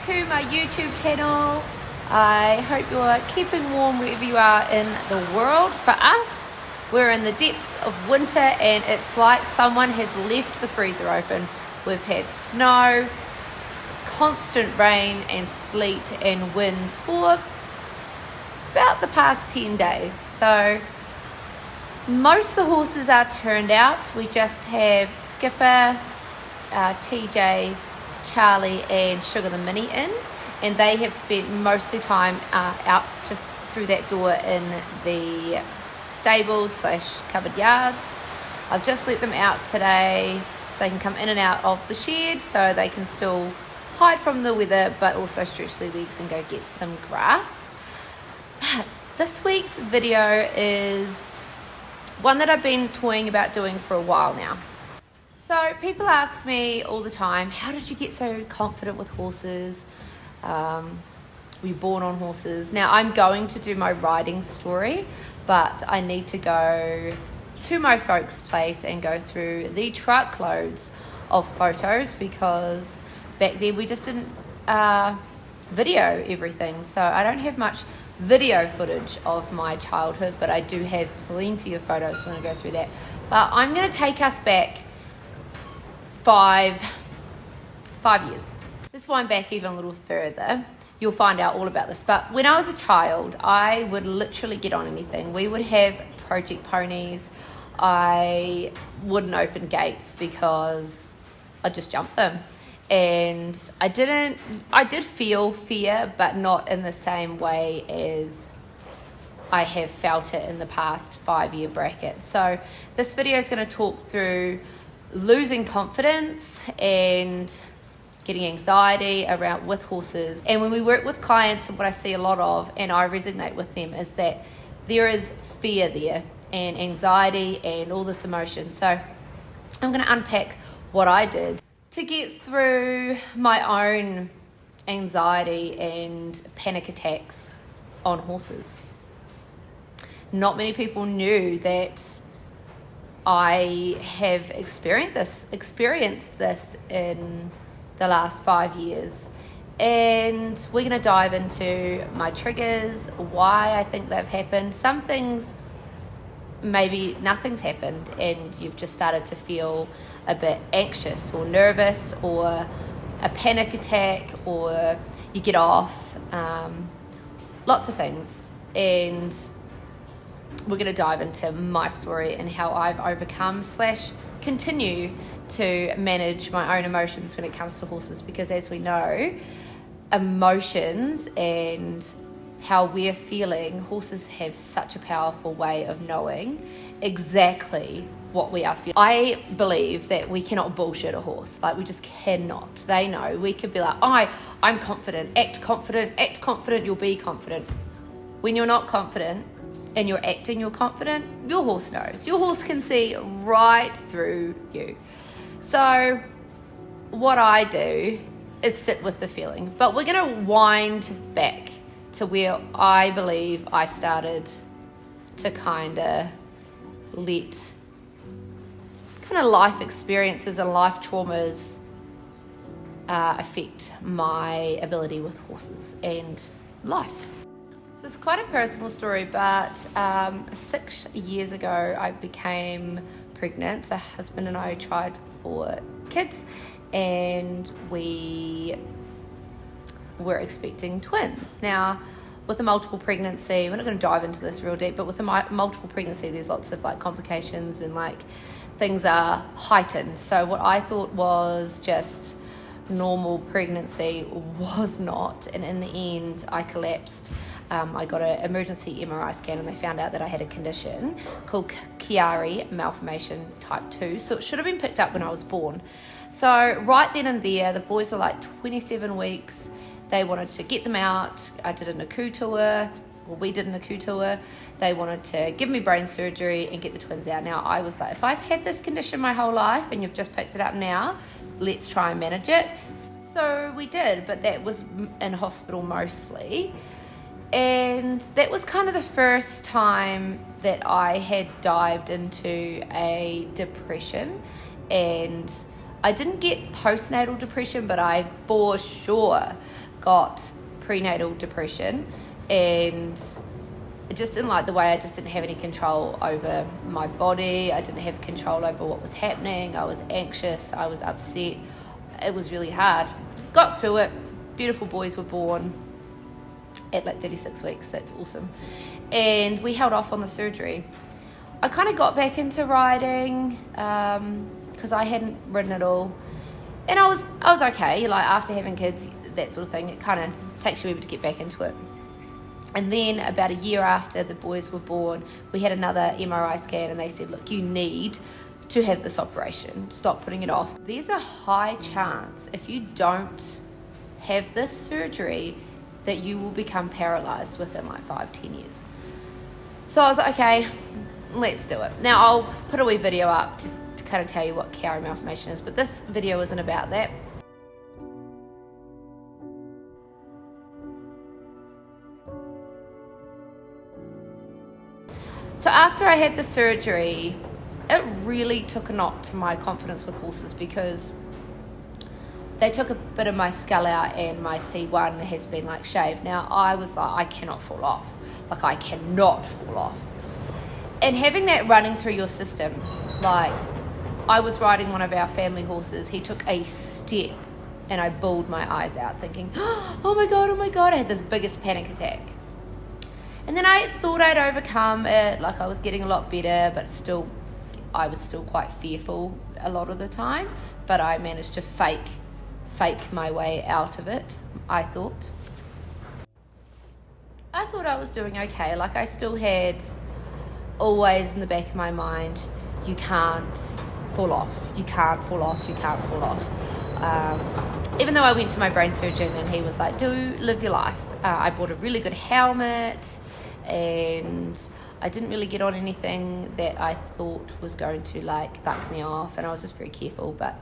to my YouTube channel. I hope you're keeping warm wherever you are in the world. For us, we're in the depths of winter and it's like someone has left the freezer open. We've had snow, constant rain and sleet and wind for about the past 10 days. So most of the horses are turned out. We just have Skipper, TJ, Charlie and Sugar the Mini in, and they have spent most of their time out just through that door in the stable / covered yards. I've just let them out today so they can come in and out of the shed so they can still hide from the weather but also stretch their legs and go get some grass. But this week's video is one that I've been toying about doing for a while now. So people ask me all the time, how did you get so confident with horses? Were you born on horses? Now I'm going to do my riding story, but I need to go to my folks' place and go through the truckloads of photos because back then we just didn't video everything. So I don't have much video footage of my childhood, but I do have plenty of photos when I go through that. But I'm going to take us back five years. Let's wind back even a little further. You'll find out all about this. But when I was a child, I would literally get on anything. We would have project ponies. I wouldn't open gates because I'd just jump them. And I did feel fear, but not in the same way as I have felt it in the past 5-year bracket. So this video is going to talk through losing confidence and getting anxiety around with horses. And when we work with clients, what I see a lot of, and I resonate with them, is that there is fear there and anxiety and all this emotion. So I'm going to unpack what I did to get through my own anxiety and panic attacks on horses. Not many people knew that I have experienced this in the last 5 years, and we're going to dive into my triggers, why I think they've happened. Some things, maybe nothing's happened and you've just started to feel a bit anxious or nervous or a panic attack, or you get off, lots of things. And we're going to dive into my story and how I've overcome / continue to manage my own emotions when it comes to horses, because as we know, emotions and how we're feeling, horses have such a powerful way of knowing exactly what we are feeling. I believe that we cannot bullshit a horse. Like, we just cannot. They know. We could be like, I'm confident, act confident, you'll be confident. When you're not confident and you're acting you're confident, your horse knows. Your horse can see right through you. So what I do is sit with the feeling. But we're going to wind back to where I believe I started to kind of let life experiences and life traumas affect my ability with horses and life. So it's quite a personal story, but 6 years ago I became pregnant. So husband and I tried for kids and we were expecting twins. Now, with a multiple pregnancy, we're not going to dive into this real deep, but with a multiple pregnancy, there's lots of complications and things are heightened. So what I thought was just normal pregnancy was not, and in the end, I collapsed. I got an emergency MRI scan and they found out that I had a condition called Chiari malformation type 2. So it should have been picked up when I was born. So right then and there, the boys were 27 weeks. They wanted to get them out. I did a NICU tour, or we did a NICU tour. They wanted to give me brain surgery and get the twins out. Now I was like, if I've had this condition my whole life and you've just picked it up now, let's try and manage it. So we did, but that was in hospital mostly. And that was kind of the first time that I had dived into a depression. And I didn't get postnatal depression, but I for sure got prenatal depression, and I just didn't like the way I just didn't have any control over my body. I didn't have control over what was happening. I was anxious, I was upset. It was really hard. Got through it. Beautiful boys were born at like 36 weeks. That's awesome. And we held off on the surgery. I kind of got back into riding because I hadn't ridden at all, and I was okay. Like, after having kids, that sort of thing, it kind of takes you a bit to get back into it. And then about a year after the boys were born, we had another MRI scan, and they said, look, you need to have this operation. Stop putting it off. There's a high chance, if you don't have this surgery, that you will become paralyzed within like 5-10 years. So I was like, okay, let's do it. Now I'll put a wee video up to kind of tell you what Chiari malformation is, but this video isn't about that. So after I had the surgery, it really took a knock to my confidence with horses, because they took a bit of my skull out and my C1 has been like shaved. Now I was like, I cannot fall off. Like, I cannot fall off. And having that running through your system, like, I was riding one of our family horses. He took a step and I bawled my eyes out thinking, oh my God. I had this biggest panic attack. And then I thought I'd overcome it. Like, I was getting a lot better, but still, I was still quite fearful a lot of the time. But I managed to fake my way out of it, I thought. I was doing okay. Like, I still had always in the back of my mind, you can't fall off. Even though I went to my brain surgeon and he was like, do live your life. I bought a really good helmet, and I didn't really get on anything that I thought was going to like buck me off, and I was just very careful, but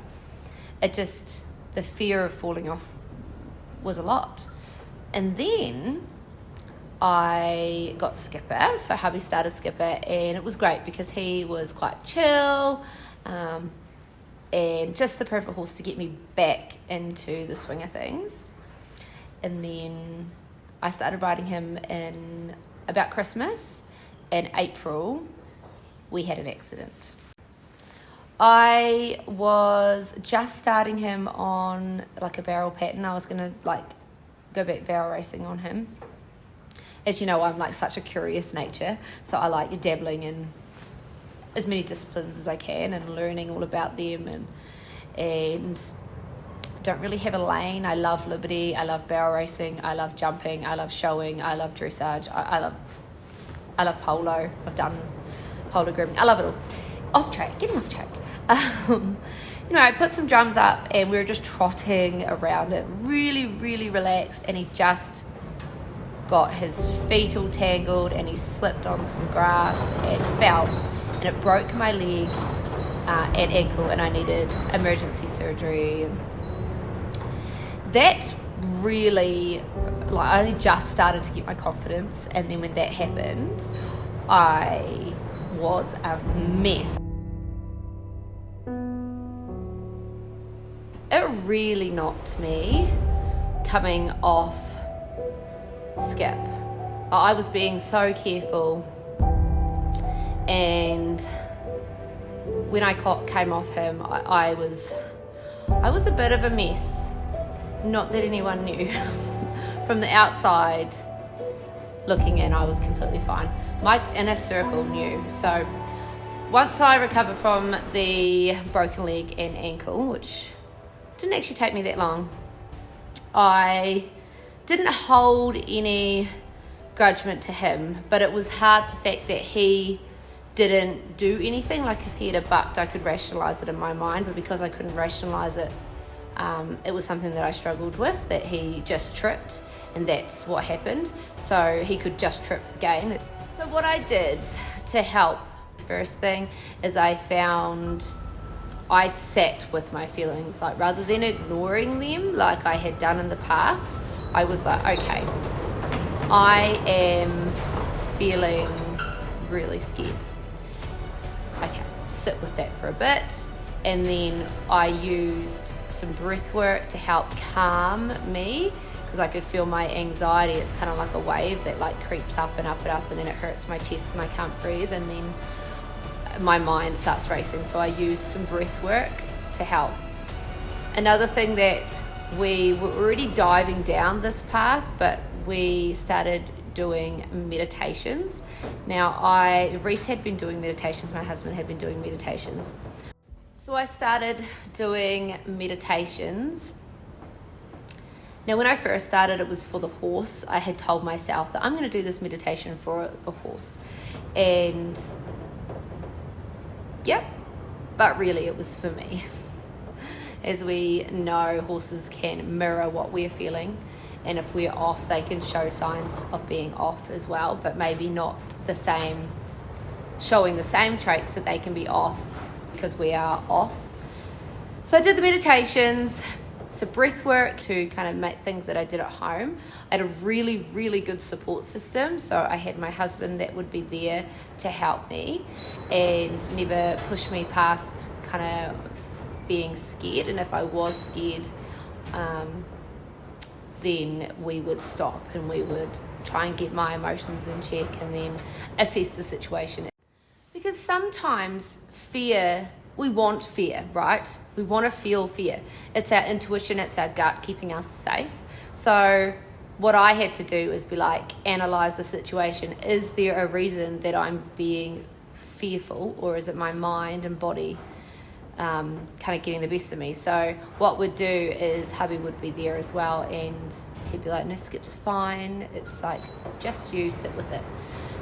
the fear of falling off was a lot. And then I got Skipper, so hubby started Skipper, and it was great because he was quite chill, and just the perfect horse to get me back into the swing of things. And then I started riding him in about Christmas. In April, we had an accident. I was just starting him on like a barrel pattern. I was gonna like go back barrel racing on him. As you know, I'm like such a curious nature, so I like dabbling in as many disciplines as I can and learning all about them, and don't really have a lane. I love liberty, I love barrel racing, I love jumping, I love showing, I love dressage, I love polo. I've done polo grooming. I love it all. Getting off track. I put some drums up and we were just trotting around it, really, really relaxed, and he just got his feet all tangled and he slipped on some grass and fell, and it broke my leg and ankle, and I needed emergency surgery. That really, I only just started to get my confidence, and then when that happened, I was a mess. It really knocked me coming off Skip. I was being so careful, and when I came off him, I was a bit of a mess. Not that anyone knew. From the outside looking in, I was completely fine. My inner circle knew. So once I recovered from the broken leg and ankle, which didn't actually take me that long, I didn't hold any grudgement to him, but it was hard the fact that he didn't do anything. Like, if he had bucked, I could rationalize it in my mind, but because I couldn't rationalize it, it was something that I struggled with, that he just tripped, and that's what happened. So he could just trip again. So what I did to help, first thing is I sat with my feelings, like, rather than ignoring them like I had done in the past. I was like, okay, I am feeling really scared. Okay, sit with that for a bit, and then I used some breath work to help calm me, because I could feel my anxiety. It's kind of like a wave that like creeps up and up and up, and then it hurts my chest and I can't breathe, and then my mind starts racing. So I use some breath work to help. Another thing that we were already diving down this path, but we started doing meditations. Now Reese had been doing meditations, my husband had been doing meditations. So I started doing meditations. Now when I first started, it was for the horse. I had told myself that I'm going to do this meditation for the horse. And yep, but really it was for me. As we know, horses can mirror what we're feeling, and if we're off, they can show signs of being off as well, but maybe not the same, showing the same traits, but they can be off because we are off. So I did the meditations, so breath work to kind of make things that I did at home. I had a really, really good support system. So I had my husband that would be there to help me and never push me past kind of being scared. And if I was scared, then we would stop and we would try and get my emotions in check and then assess the situation. Because sometimes fear, we want fear, right? We want to feel fear. It's our intuition, it's our gut keeping us safe. So what I had to do is be like, analyze the situation. Is there a reason that I'm being fearful, or is it my mind and body kind of getting the best of me? So what we'd do is hubby would be there as well, and he'd be like, no, Skip's fine. It's like, just you sit with it.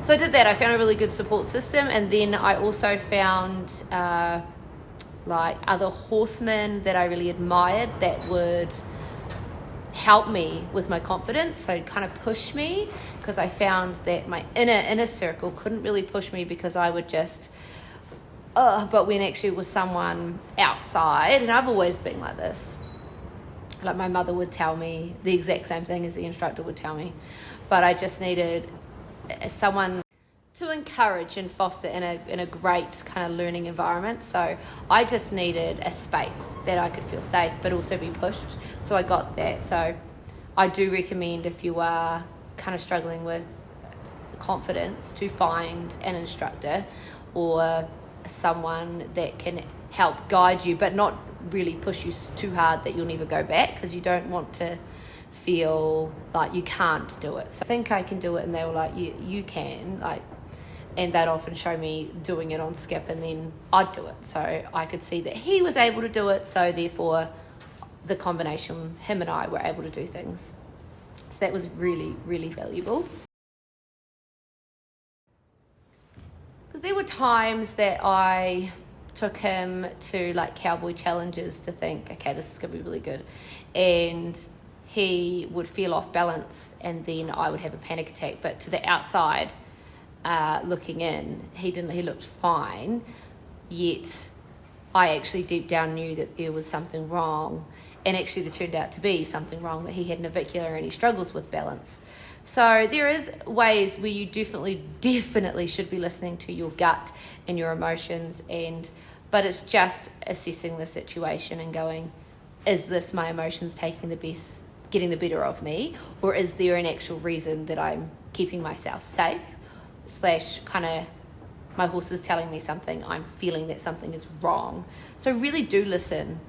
So I did that. I found a really good support system, and then I also found like other horsemen that I really admired that would help me with my confidence, so kind of push me, because I found that my inner circle couldn't really push me because I would just but when actually was someone outside, and I've always been like this, like my mother would tell me the exact same thing as the instructor would tell me, but I just needed someone to encourage and foster in a great kind of learning environment. So I just needed a space that I could feel safe but also be pushed. So I got that. So I do recommend, if you are kind of struggling with confidence, to find an instructor or someone that can help guide you but not really push you too hard that you'll never go back, because you don't want to feel like you can't do it. So I think I can do it, and they were like, you can, like, and they'd often show me doing it on Skip, and then I'd do it. So I could see that he was able to do it, so therefore the combination, him and I were able to do things. So that was really, really valuable. Because there were times that I took him to like cowboy challenges to think, okay, this is going to be really good. And he would feel off balance, and then I would have a panic attack. But to the outside, looking in, he looked fine, yet I actually deep down knew that there was something wrong, and actually there turned out to be something wrong, that he had navicular and he struggles with balance. So there is ways where you definitely should be listening to your gut and your emotions, but it's just assessing the situation and going, is this my emotions getting the better of me, or is there an actual reason that I'm keeping myself safe / kind of my horse is telling me something, I'm feeling that something is wrong. So really do listen.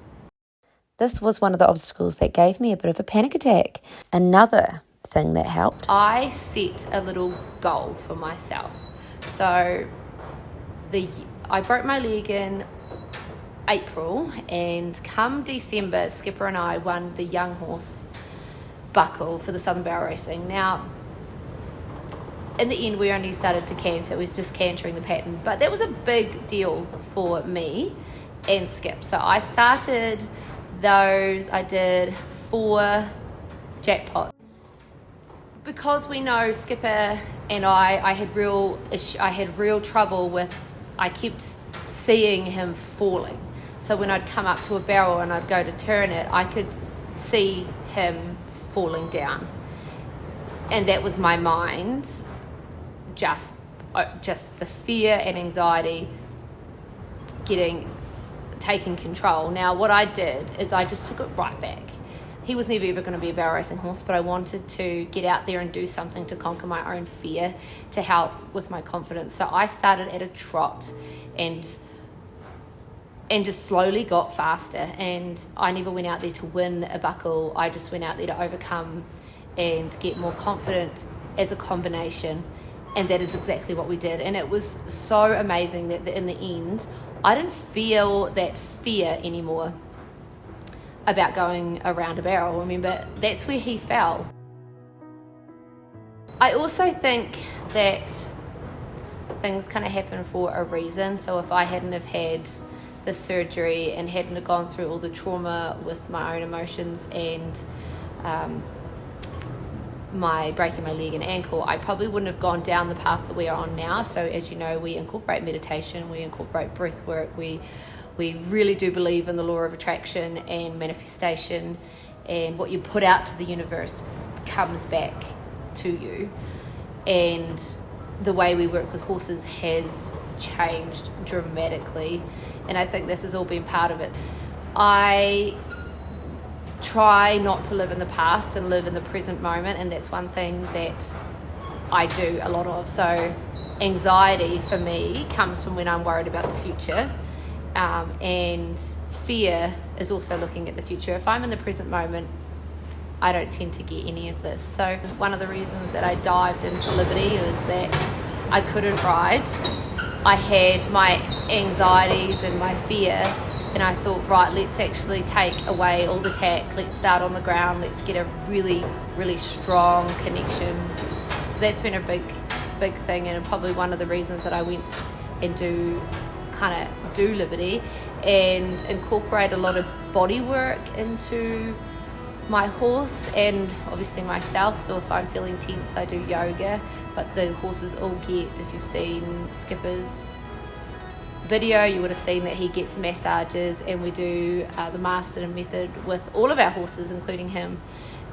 This was one of the obstacles that gave me a bit of a panic attack. Another thing that helped, I set a little goal for myself. So I broke my leg in April, and come December, Skipper and I won the young horse buckle for the Southern Barrel Racing. Now, in the end, we only started to canter. It was just cantering the pattern, but that was a big deal for me and Skip. So I started those. I did 4 jackpots. Because we know Skipper and I had real trouble with, I kept seeing him falling. So when I'd come up to a barrel and I'd go to turn it, I could see him falling down. And that was my mind, just the fear and anxiety taking control. Now what I did is I just took it right back. he was never ever going to be a barrel racing horse, but I wanted to get out there and do something to conquer my own fear, to help with my confidence. So I started at a trot and just slowly got faster, and I never went out there to win a buckle. I just went out there to overcome and get more confident as a combination, and that is exactly what we did. And it was so amazing that in the end I didn't feel that fear anymore about going around a barrel. Remember, that's where he fell. I also think that things kind of happen for a reason. So if I hadn't have had the surgery and hadn't have gone through all the trauma with my own emotions and my breaking my leg and ankle, I probably wouldn't have gone down the path that we are on now. So as you know, we incorporate meditation, we incorporate breath work, we really do believe in the law of attraction and manifestation, and what you put out to the universe comes back to you. And the way we work with horses has changed dramatically, and I think this has all been part of it. I try not to live in the past and live in the present moment, and that's one thing that I do a lot of. So anxiety for me comes from when I'm worried about the future, and fear is also looking at the future. If I'm in the present moment, I don't tend to get any of this. So one of the reasons that I dived into Liberty was that I couldn't ride. I had my anxieties and my fear, and I thought, right, let's actually take away all the tack, let's start on the ground, let's get a really, really strong connection. So that's been a big thing, and probably one of the reasons that I went and do Liberty and incorporate a lot of body work into my horse and obviously myself. So if I'm feeling tense, I do yoga, but the horses all get, if you've seen Skipper's video, you would have seen that he gets massages, and we do the Masterton method with all of our horses, including him,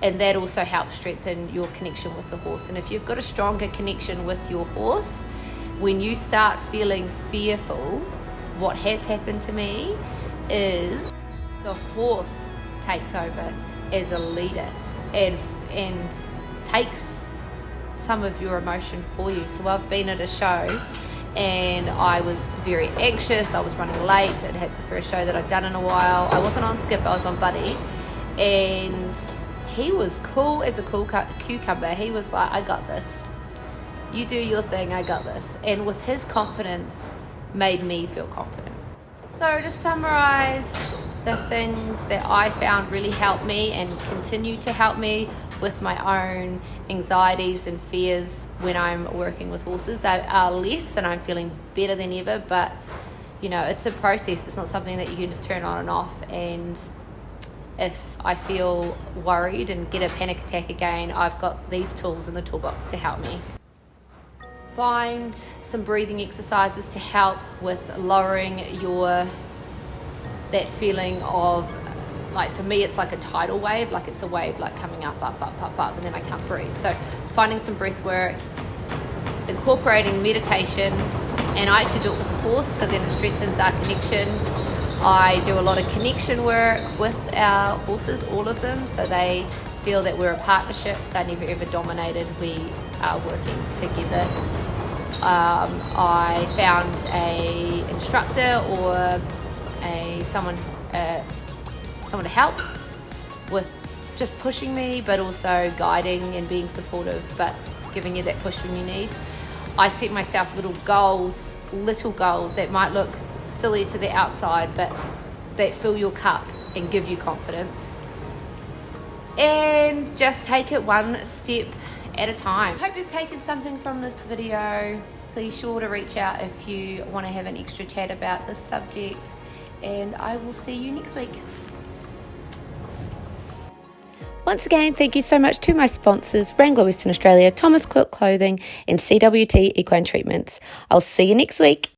and that also helps strengthen your connection with the horse. And if you've got a stronger connection with your horse, when you start feeling fearful, what has happened to me is the horse takes over as a leader and takes some of your emotion for you. So I've been at a show and I was very anxious, I was running late, I'd had the first show that I'd done in a while. I wasn't on Skip, I was on Buddy, and he was cool as a cool cucumber. He was like, I got this, you do your thing, I got this. And with his confidence made me feel confident. So to summarize, the things that I found really helped me and continue to help me with my own anxieties and fears when I'm working with horses, they are less and I'm feeling better than ever. But you know, it's a process, it's not something that you can just turn on and off. And if I feel worried and get a panic attack again, I've got these tools in the toolbox to help me. Find some breathing exercises to help with lowering that feeling of, like for me it's like a tidal wave, like it's a wave like coming up, and then I can't breathe. So finding some breath work, incorporating meditation, and I actually do it with the horse, so then it strengthens our connection. I do a lot of connection work with our horses, all of them, so they feel that we're a partnership, they're never ever dominated, we are working together. I found a instructor or someone to help with just pushing me, but also guiding and being supportive, but giving you that push when you need. I set myself little goals that might look silly to the outside, but that fill your cup and give you confidence. And just take it one step at a time. Hope you've taken something from this video. Please sure to reach out if you want to have an extra chat about this subject, and I will see you next week. Once again, thank you so much to my sponsors, Wrangler Western Australia, Thomas Cook Clothing, and CWT Equine Treatments. I'll see you next week.